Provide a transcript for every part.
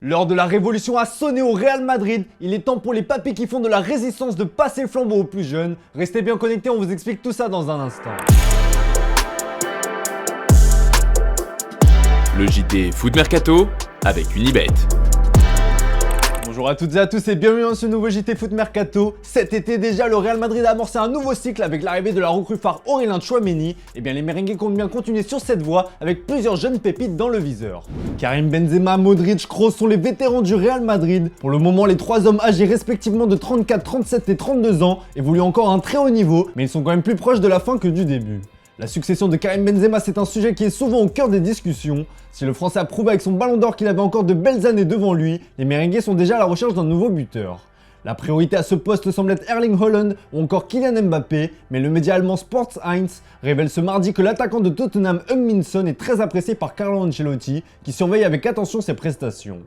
L'heure de la révolution a sonné au Real Madrid. Il est temps pour les papis qui font de la résistance de passer le flambeau aux plus jeunes. Restez bien connectés, on vous explique tout ça dans un instant. Le JT Foot Mercato avec Unibet. Bonjour à toutes et à tous et bienvenue dans ce nouveau JT Foot Mercato. Cet été déjà, le Real Madrid a amorcé un nouveau cycle avec l'arrivée de la recrue phare Aurélien Tchouaméni. Et bien les merengues comptent bien continuer sur cette voie avec plusieurs jeunes pépites dans le viseur. Karim Benzema, Modric, Kroos sont les vétérans du Real Madrid. Pour le moment, les trois hommes âgés respectivement de 34, 37 et 32 ans évoluent encore à un très haut niveau, mais ils sont quand même plus proches de la fin que du début. La succession de Karim Benzema, c'est un sujet qui est souvent au cœur des discussions. Si le Français a prouvé avec son ballon d'or qu'il avait encore de belles années devant lui, les merengues sont déjà à la recherche d'un nouveau buteur. La priorité à ce poste semble être Erling Haaland ou encore Kylian Mbappé, mais le média allemand Sports 1 révèle ce mardi que l'attaquant de Tottenham Heung-min Son est très apprécié par Carlo Ancelotti, qui surveille avec attention ses prestations.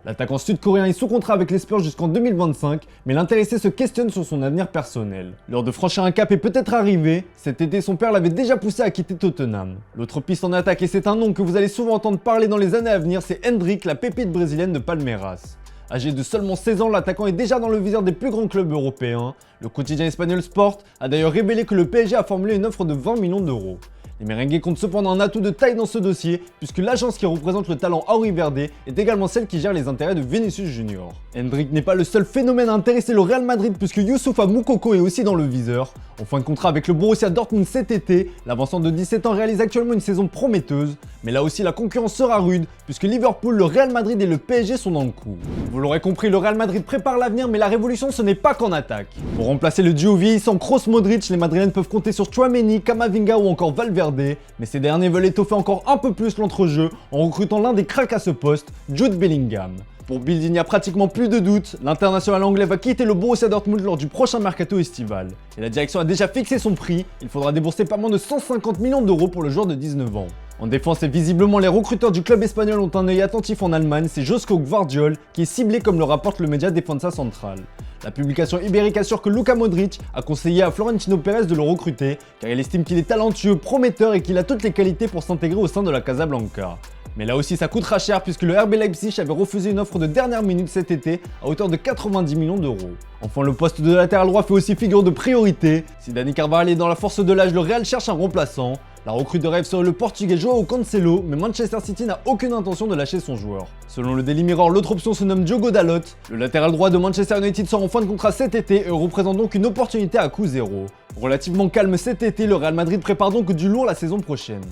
L'attaquant sud-coréen est sous contrat avec les Spurs jusqu'en 2025, mais l'intéressé se questionne sur son avenir personnel. L'heure de franchir un cap est peut-être arrivée. Cet été, son père l'avait déjà poussé à quitter Tottenham. L'autre piste en attaque, et c'est un nom que vous allez souvent entendre parler dans les années à venir, c'est Endrick, la pépite brésilienne de Palmeiras. Âgé de seulement 16 ans, l'attaquant est déjà dans le viseur des plus grands clubs européens. Le quotidien espagnol Sport a d'ailleurs révélé que le PSG a formulé une offre de 20 millions d'euros. Les merengues comptent cependant un atout de taille dans ce dossier, puisque l'agence qui représente le talent Auri Verde est également celle qui gère les intérêts de Vinicius Junior. Endrick n'est pas le seul phénomène à intéresser le Real Madrid, puisque Youssoufa Moukoko est aussi dans le viseur. En fin de contrat avec le Borussia Dortmund cet été, l'avancement de 17 ans réalise actuellement une saison prometteuse, mais là aussi la concurrence sera rude, puisque Liverpool, le Real Madrid et le PSG sont dans le coup. Vous l'aurez compris, le Real Madrid prépare l'avenir, mais la révolution ce n'est pas qu'en attaque. Pour remplacer le duo vieillissant Kroos-Modric, les Madrilènes peuvent compter sur Tchouaméni, Camavinga ou encore Valverde, mais ces derniers veulent étoffer encore un peu plus l'entrejeu en recrutant l'un des cracks à ce poste, Jude Bellingham. Pour Bild, il n'y a pratiquement plus de doute, l'international anglais va quitter le Borussia Dortmund lors du prochain mercato estival. Et la direction a déjà fixé son prix, il faudra débourser pas moins de 150 millions d'euros pour le joueur de 19 ans. En défense, et visiblement les recruteurs du club espagnol ont un œil attentif en Allemagne, c'est Josko Gvardiol qui est ciblé comme le rapporte le média Defensa Central. La publication ibérique assure que Luka Modric a conseillé à Florentino Pérez de le recruter car il estime qu'il est talentueux, prometteur et qu'il a toutes les qualités pour s'intégrer au sein de la Casablanca. Mais là aussi ça coûtera cher puisque le RB Leipzig avait refusé une offre de dernière minute cet été à hauteur de 90 millions d'euros. Enfin, le poste de latéral droit fait aussi figure de priorité. Si Dani Carvajal est dans la force de l'âge, le Real cherche un remplaçant. La recrue de rêve serait le portugais Joao Cancelo, mais Manchester City n'a aucune intention de lâcher son joueur. Selon le Daily Mirror, l'autre option se nomme Diogo Dalot. Le latéral droit de Manchester United sort en fin de contrat cet été et représente donc une opportunité à coût zéro. Relativement calme cet été, le Real Madrid prépare donc du lourd la saison prochaine.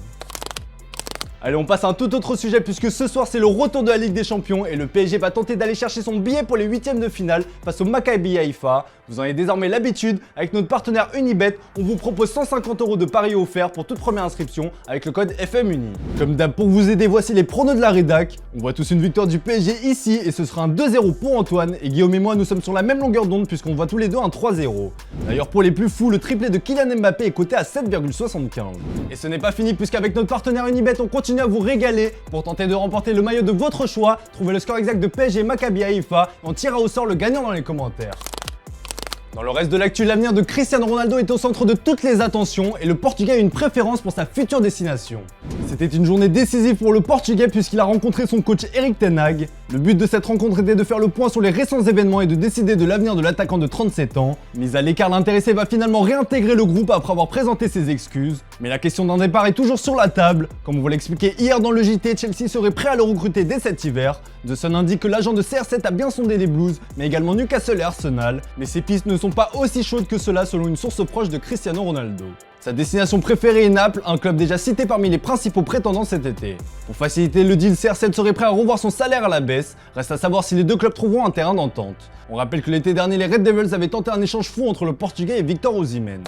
Allez, on passe à un tout autre sujet puisque ce soir c'est le retour de la Ligue des Champions et le PSG va tenter d'aller chercher son billet pour les huitièmes de finale face au Maccabi Haïfa. Vous en avez désormais l'habitude, avec notre partenaire Unibet, on vous propose 150 € de paris offerts pour toute première inscription avec le code FMUNI. Comme d'hab, pour vous aider, voici les pronos de la rédac. On voit tous une victoire du PSG ici et ce sera un 2-0 pour Antoine et Guillaume et moi nous sommes sur la même longueur d'onde puisqu'on voit tous les deux un 3-0. D'ailleurs pour les plus fous, le triplé de Kylian Mbappé est coté à 7,75. Et ce n'est pas fini puisqu'avec notre partenaire Unibet on continue à vous régaler pour tenter de remporter le maillot de votre choix. Trouvez le score exact de PSG Maccabi Haïfa et on tirera au sort le gagnant dans les commentaires. Dans le reste de l'actu, l'avenir de Cristiano Ronaldo est au centre de toutes les attentions et le Portugais a une préférence pour sa future destination. C'était une journée décisive pour le Portugais puisqu'il a rencontré son coach Erik ten Hag. Le but de cette rencontre était de faire le point sur les récents événements et de décider de l'avenir de l'attaquant de 37 ans. Mis à l'écart, l'intéressé va finalement réintégrer le groupe après avoir présenté ses excuses. Mais la question d'un départ est toujours sur la table. Comme on vous l'a expliqué hier dans le JT, Chelsea serait prêt à le recruter dès cet hiver. The Sun indique que l'agent de CR7 a bien sondé les Blues, mais également Newcastle et Arsenal. Mais ces pistes ne sont pas aussi chaudes que cela selon une source proche de Cristiano Ronaldo. Sa destination préférée est Naples, un club déjà cité parmi les principaux prétendants cet été. Pour faciliter le deal, CR7 serait prêt à revoir son salaire à la baisse, reste à savoir si les deux clubs trouveront un terrain d'entente. On rappelle que l'été dernier, les Red Devils avaient tenté un échange fou entre le Portugais et Victor Osimhen.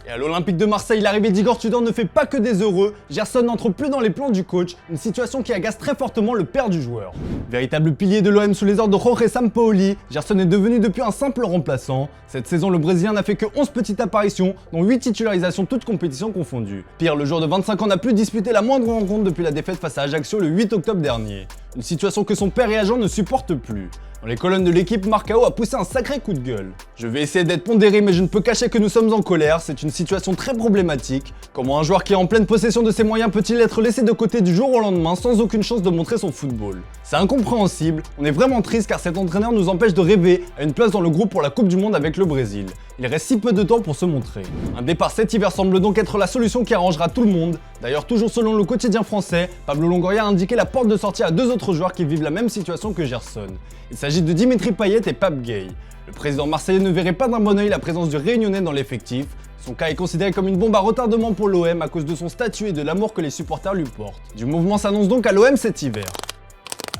Et à l'Olympique de Marseille, l'arrivée d'Igor Tudor ne fait pas que des heureux. Gerson n'entre plus dans les plans du coach, une situation qui agace très fortement le père du joueur. Véritable pilier de l'OM sous les ordres de Jorge Sampaoli, Gerson est devenu depuis un simple remplaçant. Cette saison, le Brésilien n'a fait que 11 petites apparitions, dont 8 titularisations toutes compétitions confondues. Pire, le joueur de 25 ans n'a plus disputé la moindre rencontre depuis la défaite face à Ajaccio le 8 octobre dernier. Une situation que son père et agent ne supportent plus. Dans les colonnes de l'équipe, Marcao a poussé un sacré coup de gueule. Je vais essayer d'être pondéré, mais je ne peux cacher que nous sommes en colère. C'est une situation très problématique. Comment un joueur qui est en pleine possession de ses moyens peut-il être laissé de côté du jour au lendemain sans aucune chance de montrer son football? C'est incompréhensible. On est vraiment triste car cet entraîneur nous empêche de rêver à une place dans le groupe pour la Coupe du Monde avec le Brésil. Il reste si peu de temps pour se montrer. Un départ cet hiver semble donc être la solution qui arrangera tout le monde. D'ailleurs, toujours selon le quotidien français, Pablo Longoria a indiqué la porte de sortie à deux autres joueurs qui vivent la même situation que Gerson. Il s'agit de Dimitri Payet et Pape Gueye. Le président marseillais ne verrait pas d'un bon œil la présence du Réunionnais dans l'effectif. Son cas est considéré comme une bombe à retardement pour l'OM à cause de son statut et de l'amour que les supporters lui portent. Du mouvement s'annonce donc à l'OM cet hiver.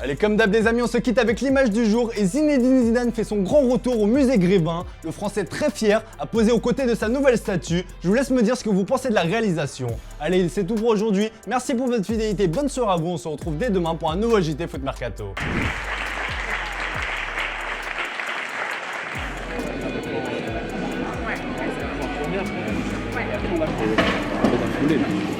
Allez, comme d'hab les amis, on se quitte avec l'image du jour et Zinedine Zidane fait son grand retour au musée Grévin. Le Français très fier a posé aux côtés de sa nouvelle statue. Je vous laisse me dire ce que vous pensez de la réalisation. Allez, c'est tout pour aujourd'hui. Merci pour votre fidélité, bonne soirée à vous. On se retrouve dès demain pour un nouveau JT Foot Mercato. On va